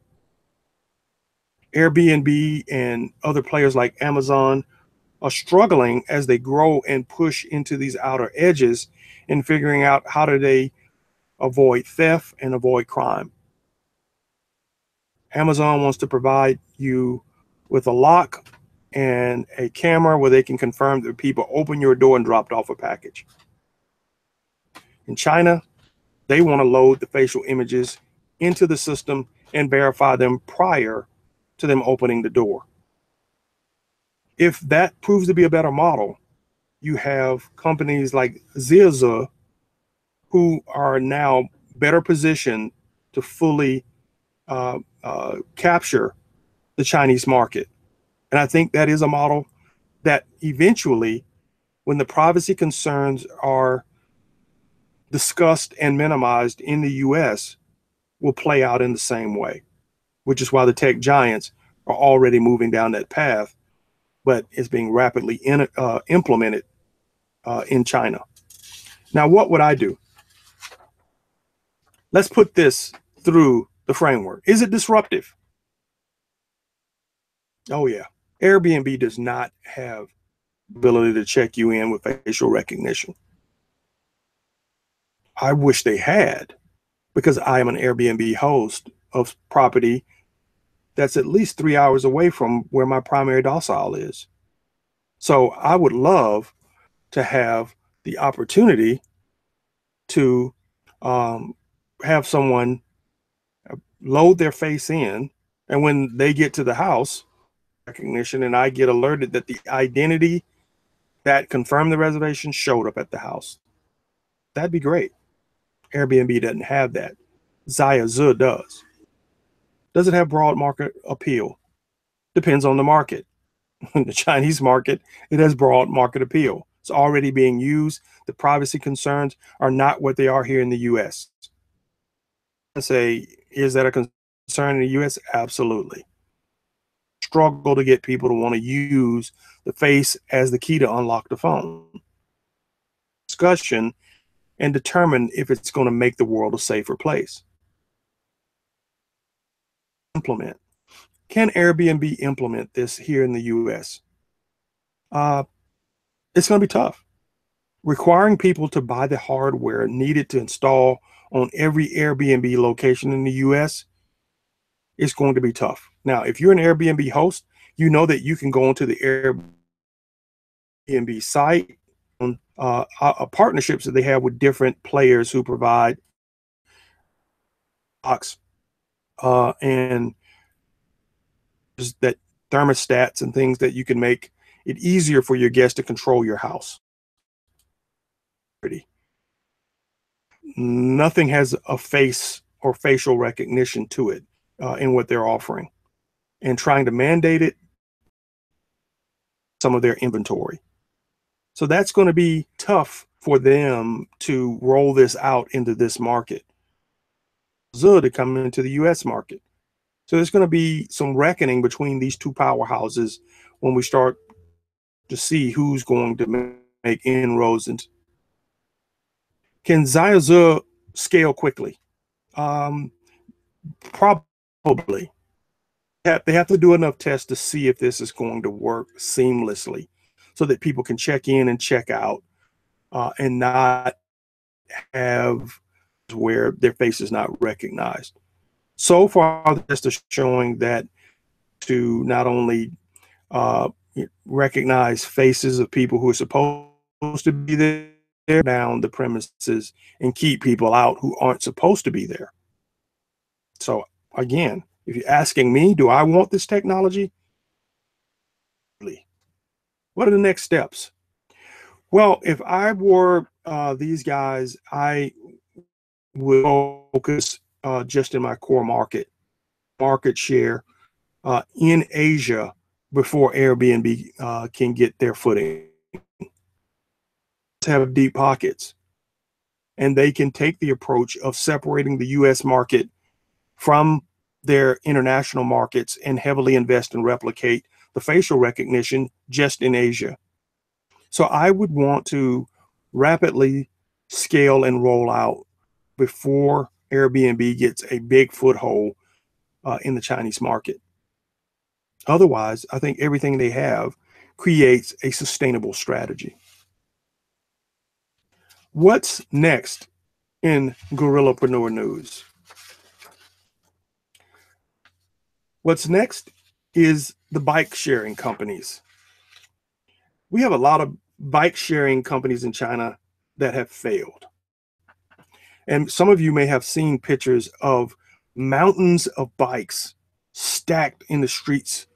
A: Airbnb and other players like Amazon are struggling as they grow and push into these outer edges and figuring out how do they avoid theft and avoid crime. Amazon wants to provide you with a lock and a camera where they can confirm that people open your door and dropped off a package. In China, they want to load the facial images into the system and verify them prior to them opening the door. If that proves to be a better model, you have companies like Zia, who are now better positioned to fully capture the Chinese market. And I think that is a model that eventually, when the privacy concerns are discussed and minimized in the US, will play out in the same way, which is why the tech giants are already moving down that path, but it's being rapidly implemented in China. Now, what would I do? Let's put this through the framework. Is it disruptive? Oh, yeah. Airbnb does not have the ability to check you in with facial recognition. I wish they had, because I am an Airbnb host of property that's at least 3 hours away from where my primary domicile is. So I would love to have the opportunity to have someone load their face in, and when they get to the house, recognition, and I get alerted that the identity that confirmed the reservation showed up at the house. That'd be great. Airbnb doesn't have that. Zia does. Does it have broad market appeal? Depends on the market. In the Chinese market, it has broad market appeal. It's already being used. The privacy concerns are not what they are here in the US. I say, is that a concern in the US? Absolutely. Struggle to get people to want to use the face as the key to unlock the phone. Discussion and determine if it's going to make the world a safer place. Implement. Can Airbnb implement this here in the US? It's going to be tough. Requiring people to buy the hardware needed to install on every Airbnb location in the US is going to be tough. Now, if you're an Airbnb host, you know that you can go onto the Airbnb site, partnerships that they have with different players who provide box and that thermostats and things that you can make it easier for your guests to control your house. Nothing has a face or facial recognition to it in what they're offering, and trying to mandate it some of their inventory. So that's going to be tough for them to roll this out into this market. To come into the US market. So there's going to be some reckoning between these two powerhouses when we start to see who's going to make inroads. And can Xiaozu scale quickly? Probably. They have to do enough tests to see if this is going to work seamlessly so that people can check in and check out and not have where their face is not recognized. So far, the tests are showing that to not only recognize faces of people who are supposed to be there, down the premises and keep people out who aren't supposed to be there. So again, if you're asking me, do I want this technology? What are the next steps? Well, if I were these guys, I would focus just in my core market share in Asia before Airbnb can get their footing. Have deep pockets, and they can take the approach of separating the US market from their international markets and heavily invest and replicate the facial recognition just in Asia. So I would want to rapidly scale and roll out before Airbnb gets a big foothold in the Chinese market. Otherwise, I think everything they have creates a sustainable strategy. What's next in Gorillapreneur news? What's next is the bike sharing companies. We have a lot of bike sharing companies in China that have failed. And some of you may have seen pictures of mountains of bikes stacked in the streets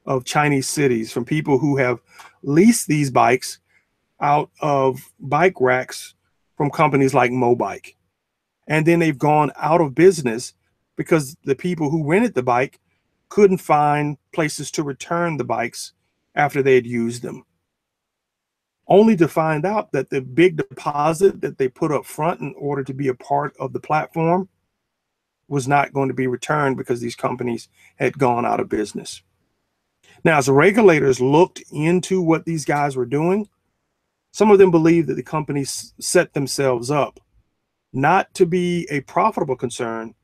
A: of Chinese cities from people who have leased these bikes out of bike racks from companies like Mobike. And then they've gone out of business because the people who rented the bike couldn't find places to return the bikes after they had used them. Only to find out that the big deposit that they put up front in order to be a part of the platform was not going to be returned because these companies had gone out of business. Now, as the regulators looked into what these guys were doing, some of them believe that the companies set themselves up not to be a profitable concern,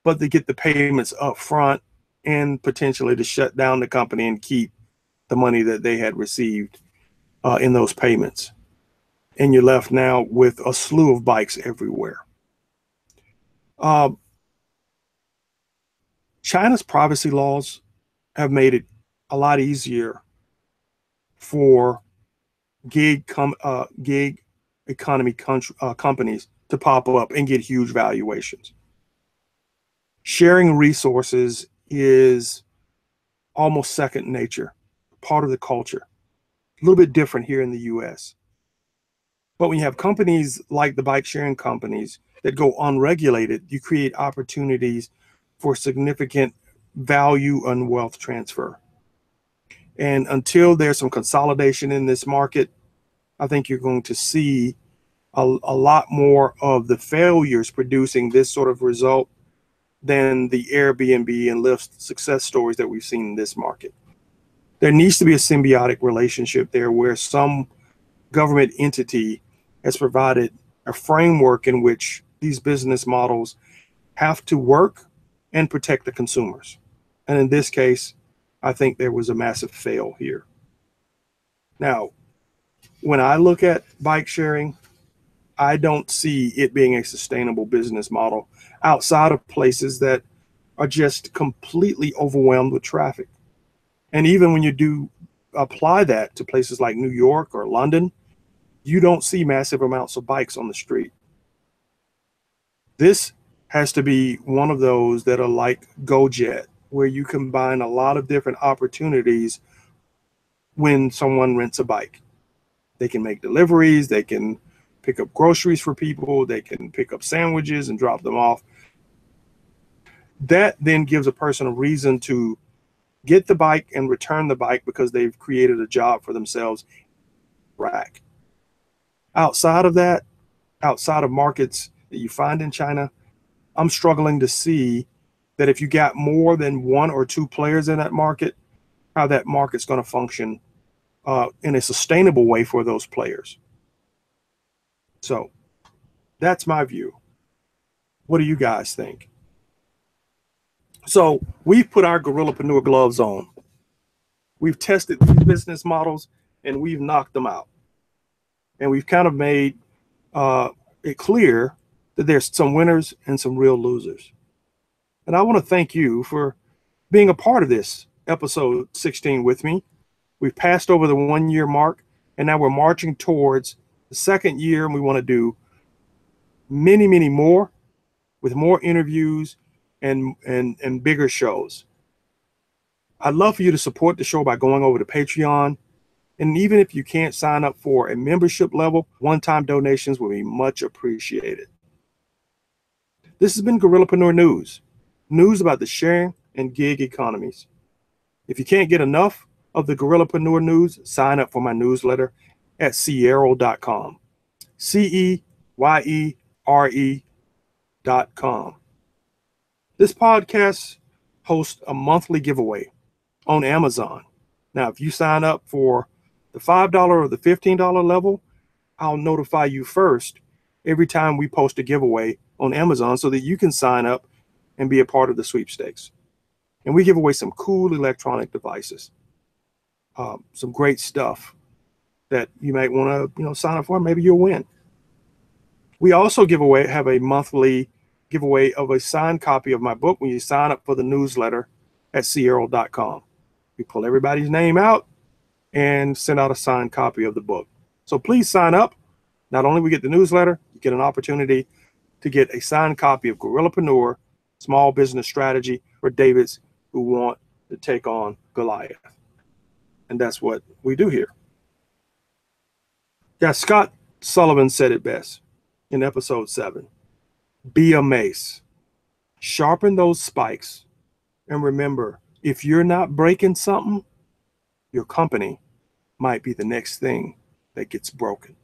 A: but to get the payments up front and potentially to shut down the company and keep the money that they had received in those payments. And you're left now with a slew of bikes everywhere. China's privacy laws have made it a lot easier for gig economy companies to pop up and get huge valuations. Sharing resources is almost second nature, part of the culture. A little bit different here in the US. But when you have companies like the bike sharing companies that go unregulated, you create opportunities for significant value and wealth transfer. And until there's some consolidation in this market, I think you're going to see a lot more of the failures producing this sort of result than the Airbnb and Lyft success stories that we've seen in this market. There needs to be a symbiotic relationship there where some government entity has provided a framework in which these business models have to work and protect the consumers. And in this case, I think there was a massive fail here. Now, when I look at bike sharing, I don't see it being a sustainable business model outside of places that are just completely overwhelmed with traffic. And even when you do apply that to places like New York or London, you don't see massive amounts of bikes on the street. This has to be one of those that are like GoJet, where you combine a lot of different opportunities when someone rents a bike. They can make deliveries, they can pick up groceries for people, they can pick up sandwiches and drop them off. That then gives a person a reason to get the bike and return the bike because they've created a job for themselves. Rack. Outside of that, outside of markets that you find in China, I'm struggling to see that if you got more than one or two players in that market, how that market's going to function in a sustainable way for those players. So that's my view. What do you guys think? So we've put our Gorillapreneur gloves on. We've tested these business models and we've knocked them out. And we've kind of made it clear that there's some winners and some real losers. And I want to thank you for being a part of this episode 16 with me. We've passed over the 1 year mark and now we're marching towards the second year, and we want to do many, many more with more interviews and bigger shows. I'd love for you to support the show by going over to Patreon. And even if you can't sign up for a membership level, one-time donations will be much appreciated. This has been Gorillapreneur News, news about the sharing and gig economies. If you can't get enough of the Gorillapreneur news, sign up for my newsletter at Ceyere.com. CEYERE.com. This podcast hosts a monthly giveaway on Amazon. Now, if you sign up for the $5 or the $15 level, I'll notify you first every time we post a giveaway on Amazon so that you can sign up and be a part of the sweepstakes. And we give away some cool electronic devices, some great stuff that you might want to sign up for. Maybe you'll win. We also have a monthly giveaway of a signed copy of my book when you sign up for the newsletter at Ceyere.com. We pull everybody's name out and send out a signed copy of the book. So please sign up. Not only we get the newsletter, you get an opportunity to get a signed copy of Gorillapreneur, Small Business Strategy for Davids who want to take on Goliath. And that's what we do here. Yeah, Scott Sullivan said it best in episode 7. Be a mace. Sharpen those spikes. And remember, if you're not breaking something, your company might be the next thing that gets broken.